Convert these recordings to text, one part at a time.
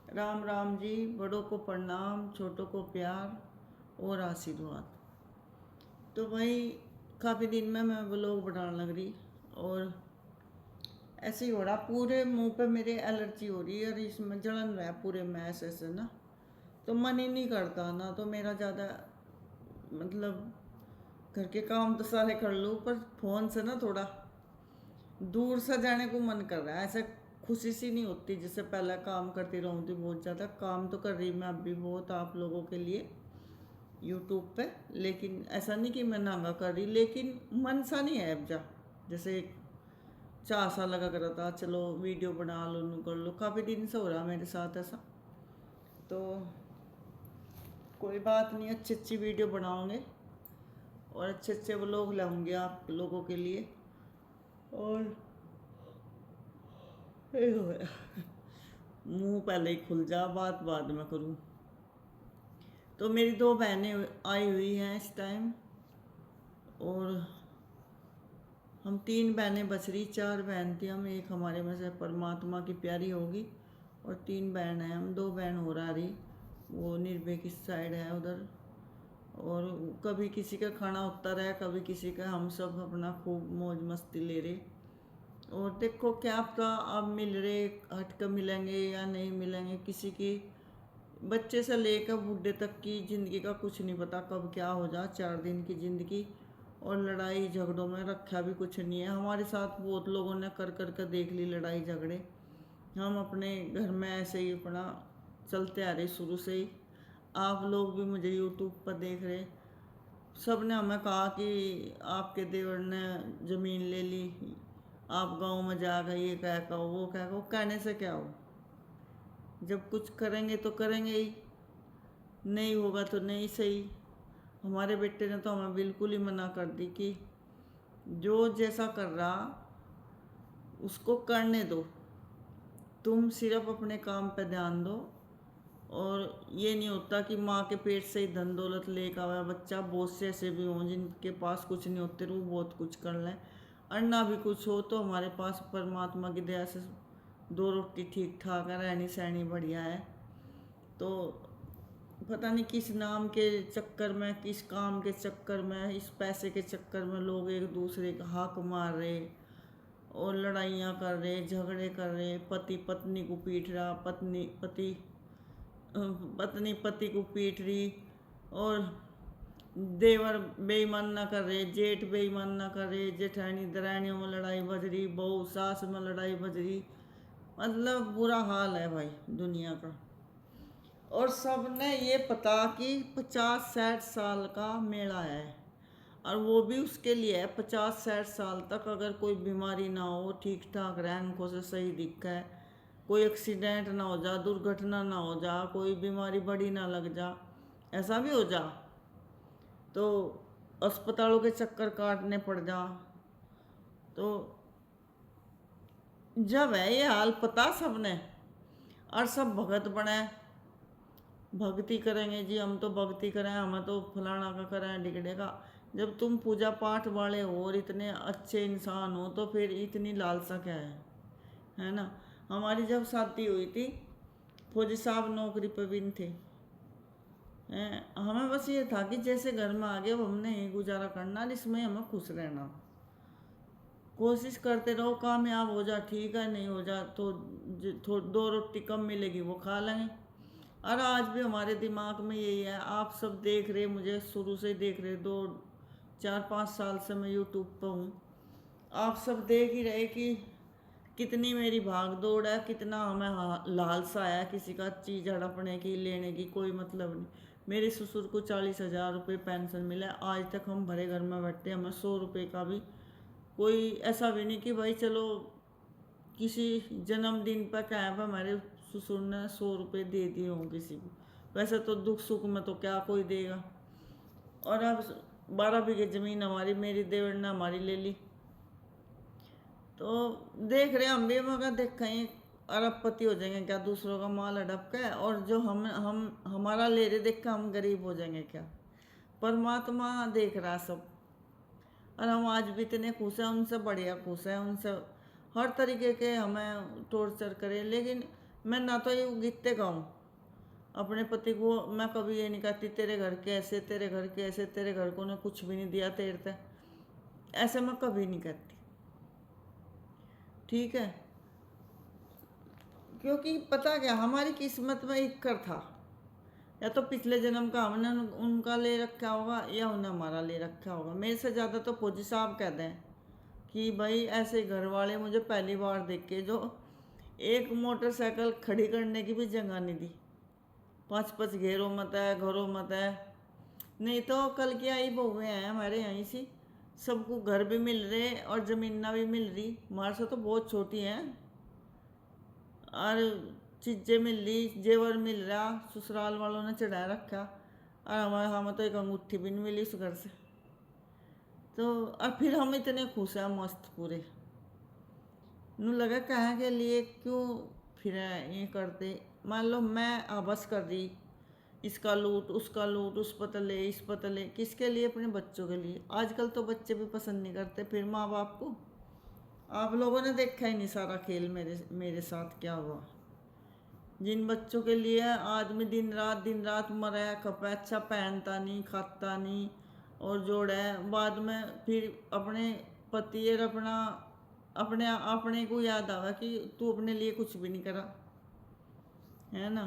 राम राम जी। बड़ों को प्रणाम, छोटों को प्यार और आशीर्वाद। तो भाई, काफ़ी दिन में मैं व्लॉग बनाने लग रही और ऐसे ही हो रहा, पूरे मुंह पे मेरे एलर्जी हो रही है और इसमें जलन रहा है पूरे मैस ऐसे ना। तो मन ही नहीं करता ना, तो मेरा ज़्यादा मतलब घर के काम तो सारे कर लूँ पर फ़ोन से ना थोड़ा दूर से जाने को मन कर रहा है। ऐसे खुशी सी नहीं होती जैसे पहले काम करती रहूँ थी। बहुत ज़्यादा काम तो कर रही मैं अब भी बहुत आप लोगों के लिए यूट्यूब पे, लेकिन ऐसा नहीं कि मैं नांगा कर रही, लेकिन मन सा नहीं है अब जा जैसे 4 साल लगा करा था चलो वीडियो बना लो कर लो। काफ़ी दिन से हो रहा मेरे साथ ऐसा। तो कोई बात नहीं, अच्छी अच्छी वीडियो बनाओगे और अच्छे अच्छे व्लॉग लाऊंगे आप लोगों के लिए। और मुंह पहले ही खुल जा, बात बाद में करूं। तो मेरी 2 बहनें आई हुई हैं इस टाइम और हम 3 बहनें बच रही। 4 बहन थी हम, एक हमारे में से परमात्मा की प्यारी होगी और 3 बहन हैं हम। 2 बहन हो रही, वो निर्भय की साइड है उधर। और कभी किसी का खाना उठता रहा, कभी किसी का, हम सब अपना खूब मौज मस्ती ले रहे। और देखो क्या पता अब मिल रहे हट कर मिलेंगे या नहीं मिलेंगे। किसी की बच्चे से लेकर बूढ़े तक की ज़िंदगी का कुछ नहीं पता कब क्या हो जा। 4 दिन की ज़िंदगी और लड़ाई झगड़ों में रखा भी कुछ नहीं है। हमारे साथ बहुत लोगों ने कर कर कर देख ली लड़ाई झगड़े। हम अपने घर में ऐसे ही अपना चलते आ रहे शुरू से ही। आप लोग भी मुझे यूट्यूब पर देख रहे, सब ने हमें कहा कि आपके देवर ने ज़मीन ले ली, आप गांव में जा गए, ये क्या कहो वो क्या कहो। कहने से क्या हो, जब कुछ करेंगे तो करेंगे ही, नहीं होगा तो नहीं सही। हमारे बेटे ने तो हमें बिल्कुल ही मना कर दी कि जो जैसा कर रहा उसको करने दो, तुम सिर्फ अपने काम पे ध्यान दो। और ये नहीं होता कि माँ के पेट से ही धन दौलत लेकर आवा बच्चा। बहुत से ऐसे भी हों जिनके पास कुछ नहीं होते, वो बहुत कुछ कर लें। और ना भी कुछ हो तो हमारे पास परमात्मा की दया से 2 रोटी ठीक ठाक है, रहनी सहनी बढ़िया है। तो पता नहीं किस नाम के चक्कर में, किस काम के चक्कर में, इस पैसे के चक्कर में लोग एक दूसरे का हक मार रहे और लड़ाइयाँ कर रहे, झगड़े कर रहे। पति पत्नी को पीट रहा, पत्नी पति को पीट रही और देवर बेईमान ना कर रहे, जेठ बेईमान ना कर रहे, जेठानी दरानियों में लड़ाई बज रही, बहू सास में लड़ाई बज रही। मतलब बुरा हाल है भाई दुनिया का। और सब ने ये पता कि 50-60 साल का मेला है और वो भी उसके लिए है 50-60 साल तक अगर कोई बीमारी ना हो, ठीक ठाक रहन को से सही दिखा है, कोई एक्सीडेंट ना हो जा, दुर्घटना ना हो जा, कोई बीमारी बड़ी ना लग जा, ऐसा भी हो जा तो अस्पतालों के चक्कर काटने पड़ जा। तो जब है ये हाल पता सबने, और सब भगत बने, भक्ति करेंगे जी, हम तो भक्ति करें, हमें तो फलाना का करें ढिगड़े का। जब तुम पूजा पाठ वाले हो और इतने अच्छे इंसान हो तो फिर इतनी लालसा क्या है ना। हमारी जब शादी हुई थी, फौजी साहब नौकरी पर भी नहीं थे। हमें बस ये था कि जैसे घर में आ गए अब हमने ही गुजारा करना और इसमें हमें खुश रहना। कोशिश करते रहो, कामयाब हो जा ठीक है, नहीं हो जा तो 2 रोटी कम मिलेगी वो खा लेंगे। और आज भी हमारे दिमाग में यही है। आप सब देख रहे, मुझे शुरू से ही देख रहे, 2 4 5 साल से मैं यूट्यूब पर हूँ। आप सब देख ही रहे कि कितनी मेरी भाग दौड़ है, कितना हमें लालसा है किसी का चीज़ हड़पने की, लेने की कोई मतलब नहीं। मेरे ससुर को 40,000 रुपये पेंशन मिला, आज तक हम भरे घर में बैठे, हमें 100 रुपये का भी कोई ऐसा भी नहीं कि भाई चलो किसी जन्मदिन पर क्या पर हमारे ससुर ने 100 रुपये दे दिए हों किसी को। वैसे तो दुख सुख में तो क्या कोई देगा। और अब 12 बीघे ज़मीन हमारी, मेरी देवर ने हमारी ले ली। तो देख रहे हम भी, मगर देख कहीं अरबपति हो जाएंगे क्या दूसरों का माल हड़प के, और जो हम हमारा ले रहे देख कर हम गरीब हो जाएंगे क्या। परमात्मा देख रहा सब। और हम आज भी इतने खुश हैं, उनसे बढ़िया खुश हैं। उनसे हर तरीके के हमें टॉर्चर करें, लेकिन मैं ना तो ये गीते गाऊँ अपने पति को, मैं कभी ये नहीं कहती तेरे घर के ऐसे, तेरे घर के ऐसे, तेरे घर को ने कुछ भी नहीं दिया तेरे तक, ऐसे मैं कभी नहीं कहती, ठीक है। क्योंकि पता क्या, हमारी किस्मत में एक कर था, या तो पिछले जन्म का हमने उनका ले रखा होगा या उन्हें हमारा ले रखा होगा। मेरे से ज़्यादा तो फौजी साहब कहते हैं कि भाई ऐसे घर वाले मुझे पहली बार देख के जो एक मोटरसाइकिल खड़ी करने की भी जगह नहीं दी, 5-5 घेरों मत है, घरों मत है। नहीं तो कल की आई बहुएँ हैं हमारे यहीं से, सबको घर भी मिल रहे और ज़मीना भी मिल रही, हमारे से तो बहुत छोटी हैं, और चीज़ें मिल रही, जेवर मिल रहा, ससुराल वालों ने चढ़ा रखा, और हमें तो एक अंगूठी भी नहीं मिली उस घर से। तो और फिर हम इतने खुश हैं मस्त पूरे, नू लगा कहाँ के लिए क्यों फिर ये करते। मान लो मैं आबस कर रही, इसका लूट उसका लूट, उस पतले इस पतले, किसके लिए? अपने बच्चों के लिए। आजकल तो बच्चे भी पसंद नहीं करते फिर माँ बाप को। आप लोगों ने देखा ही नहीं सारा खेल मेरे मेरे साथ क्या हुआ। जिन बच्चों के लिए आदमी दिन रात मरा है, खपा, अच्छा पहनता नहीं, खाता नहीं, और जोड़ा है, बाद में फिर अपने पति और अपना अपने अपने को याद आवा कि तू अपने लिए कुछ भी नहीं करा, है ना।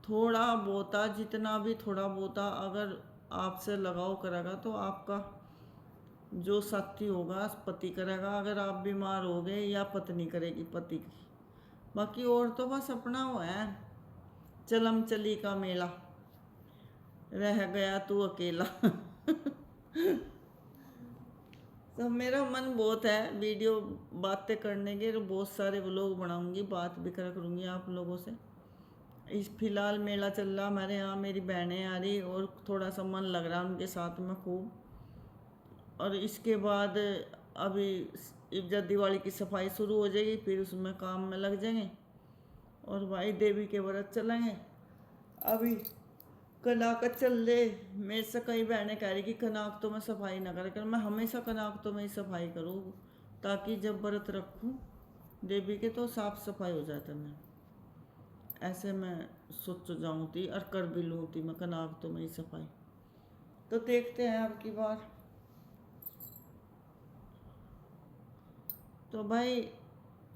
थोड़ा बहुता, जितना भी थोड़ा बहुता अगर आपसे लगाव करेगा तो आपका जो साथी होगा पति करेगा, अगर आप बीमार हो गए या पत्नी करेगी पति की। बाकी और तो बस अपना वो है, चलम चली का मेला, रह गया तू अकेला। तो मेरा मन बहुत है वीडियो बातें करने के, बहुत सारे व्लॉग बनाऊंगी, बात भी करा करूँगी आप लोगों से। इस फिलहाल मेला चल रहा हमारे यहाँ, मेरी बहनें आ रही और थोड़ा सा मन लग रहा उनके साथ में खूब। और इसके बाद अभी जब दिवाली की सफाई शुरू हो जाएगी फिर उसमें काम में लग जाएंगे, और भाई देवी के व्रत चलेंगे। अभी कनाक चल रहे, मेरे से कई बहनें कह रही कि कनाक तो मैं सफाई ना कर, मैं हमेशा कनाक तो मैं ही सफाई करूँ, ताकि जब व्रत रखूँ देवी के तो साफ सफाई हो जाता। मैं ऐसे मैं सोच जाऊँ थी और कर भी लूँ थी मैं कनाक तो मैं ही सफाई। तो देखते हैं अब की बार। तो भाई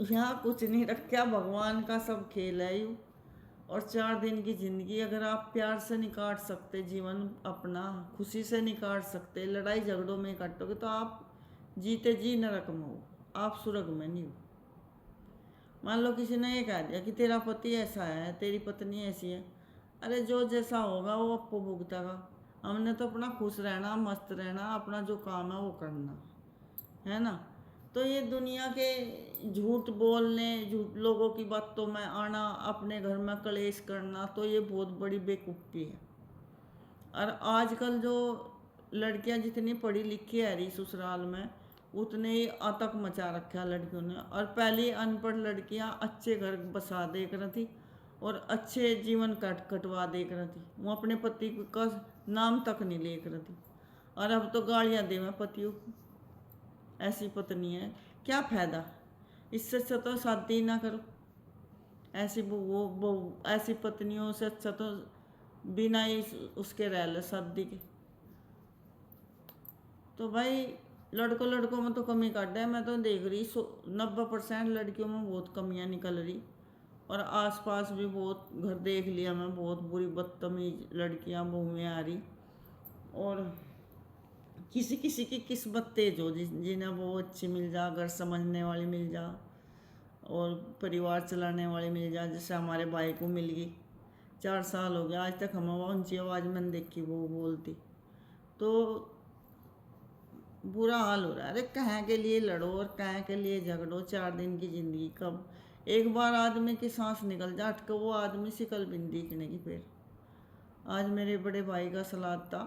यहाँ कुछ नहीं रखा, भगवान का सब खेल है यूँ। और 4 दिन की ज़िंदगी अगर आप प्यार से नहीं काट सकते, जीवन अपना खुशी से नहीं काट सकते, लड़ाई झगड़ों में काटोगे तो आप जीते जी नरक में हो, आप स्वर्ग में नहीं हो। मान लो किसी ने ये कह दिया कि तेरा पति ऐसा है, तेरी पत्नी ऐसी है, अरे जो जैसा होगा वो आपको भुगतेगा। हमने तो अपना खुश रहना, मस्त रहना, अपना जो काम है वो करना, है ना। तो ये दुनिया के झूठ बोलने, झूठ लोगों की बातों में आना, अपने घर में कलेश करना, तो ये बहुत बड़ी बेवकूफ़ी है। और आजकल जो लड़कियां जितनी पढ़ी लिखी है रही ससुराल में, उतने ही आतंक मचा रखा लड़कियों ने। और पहली अनपढ़ लड़कियां अच्छे घर बसा देख रही थी और अच्छे जीवन कटवा देख रही थी, वो अपने पति का नाम तक नहीं लेख रही थी। और अब तो गालियां दे मैं पतियों को, ऐसी पत्नी है, क्या फ़ायदा। इससे अच्छा तो शादी ना करो, ऐसी वो ऐसी पत्नियों से अच्छा तो बिना ही उसके रह ले शादी के। तो भाई लड़कों में तो कमी काट है, मैं तो देख रही 90% लड़कियों में बहुत कमियां निकल रही। और आसपास भी बहुत घर देख लिया मैं, बहुत बुरी बदतमीज लड़कियां बहुएँ आ रही। और किसी किसी की किस्मत तेज हो, जिन्हें वो अच्छी मिल जा, घर समझने वाली मिल जा और परिवार चलाने वाली मिल जा, जैसे हमारे भाई को मिल गई। 4 साल हो गया आज तक हम ऊँची आवाज़ मैंने देखी वो बोलती। तो बुरा हाल हो रहा है। अरे कहाँ के लिए लड़ो और कहाँ के लिए झगड़ो, 4 दिन की ज़िंदगी कब एक बार आदमी की सांस निकल जा अटक, वो आदमी शिकल भी नहीं दिखने की। फिर आज मेरे बड़े भाई का सलाद था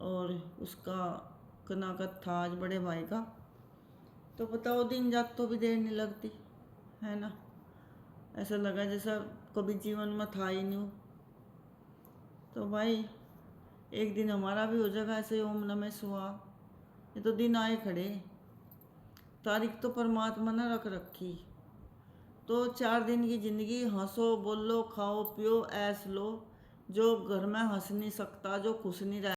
और उसका कनाकत था आज बड़े भाई का। तो बताओ दिन जात तो भी देर नहीं लगती, है ना। ऐसा लगा जैसा कभी जीवन में था ही नहीं। तो भाई एक दिन हमारा भी हो जाएगा ऐसे ओम नमः शिवाय। ये तो दिन आए खड़े, तारीख तो परमात्मा ने रख रखी, तो 4 दिन की ज़िंदगी हंसो बोलो खाओ पियो ऐश लो। जो घर में हंस नहीं सकता, जो खुश नहीं रह